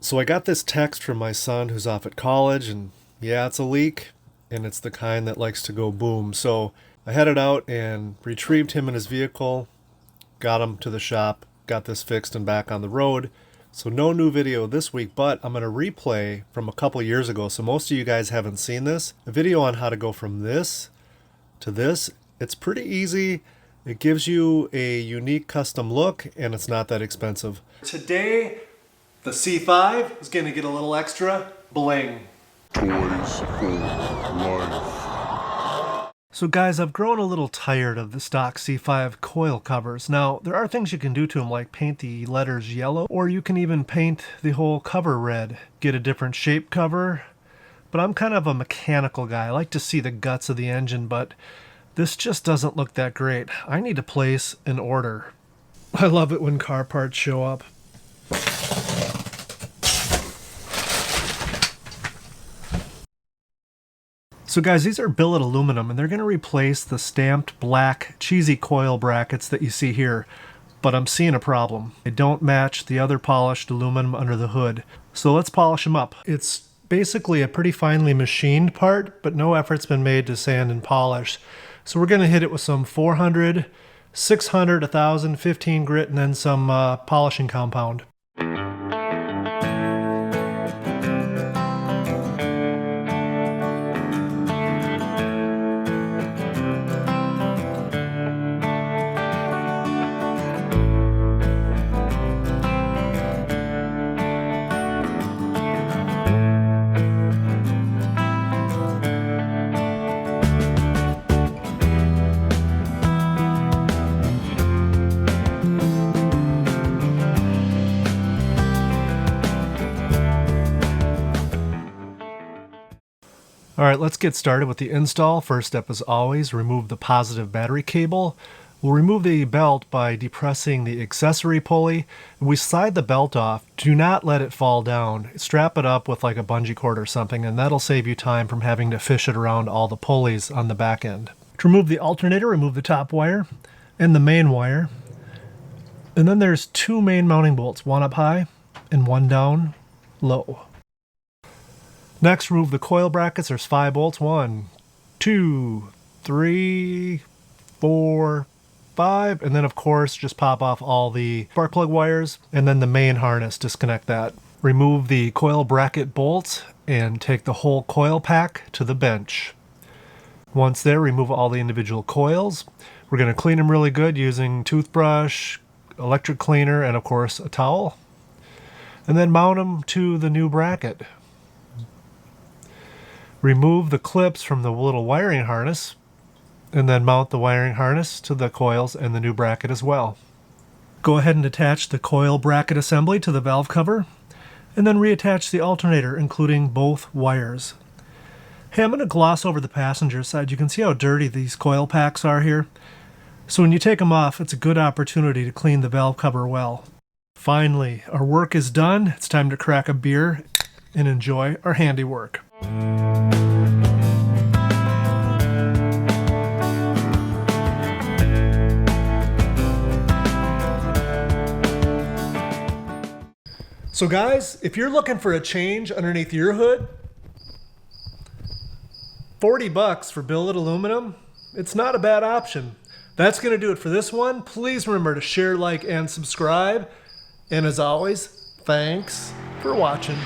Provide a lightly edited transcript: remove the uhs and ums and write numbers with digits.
So I got this text from my son who's off at college, and yeah, it's a leak, and it's the kind that likes to go boom. So I headed out and retrieved him in his vehicle, got him to the shop, got this fixed and back on the road. So no new video this week, but I'm going to replay from a couple years ago. So most of you guys haven't seen this. A video on how to go from this to this. It's pretty easy. It gives you a unique custom look, and it's not that expensive. Today, the C5 is going to get a little extra bling. Toys for life. So guys, I've grown a little tired of the stock C5 coil covers. Now, there are things you can do to them, like paint the letters yellow, or you can even paint the whole cover red. Get a different shape cover. But I'm kind of a mechanical guy. I like to see the guts of the engine, but this just doesn't look that great. I need to place an order. I love it when car parts show up. So guys, these are billet aluminum, and they're going to replace the stamped black cheesy coil brackets that you see here. But I'm seeing a problem. They don't match the other polished aluminum under the hood. So let's polish them up. It's basically a pretty finely machined part, but no effort's been made to sand and polish. So we're going to hit it with some 400, 600, 1000, 15 grit, and then some polishing compound. Alright, let's get started with the install. First step, as always, remove the positive battery cable. We'll remove the belt by depressing the accessory pulley. We slide the belt off. Do not let it fall down. Strap it up with like a bungee cord or something, and that'll save you time from having to fish it around all the pulleys on the back end. To remove the alternator, remove the top wire and the main wire. And then there's two main mounting bolts, one up high and one down low. Next, remove the coil brackets. There's 5 bolts. 1, 2, 3, 4, 5. And then, of course, just pop off all the spark plug wires. And then the main harness, disconnect that. Remove the coil bracket bolts and take the whole coil pack to the bench. Once there, remove all the individual coils. We're going to clean them really good using toothbrush, electric cleaner, and, of course, a towel. And then mount them to the new bracket. Remove the clips from the little wiring harness, and then mount the wiring harness to the coils and the new bracket as well. Go ahead and attach the coil bracket assembly to the valve cover, and then reattach the alternator, including both wires. Hey, I'm going to gloss over the passenger side. You can see how dirty these coil packs are here. So when you take them off, it's a good opportunity to clean the valve cover well. Finally, our work is done. It's time to crack a beer and enjoy our handiwork. So guys, if you're looking for a change underneath your hood, $40 for billet aluminum, it's not a bad option. That's going to do it for this one. Please remember to share, like, and subscribe. And as always, thanks for watching.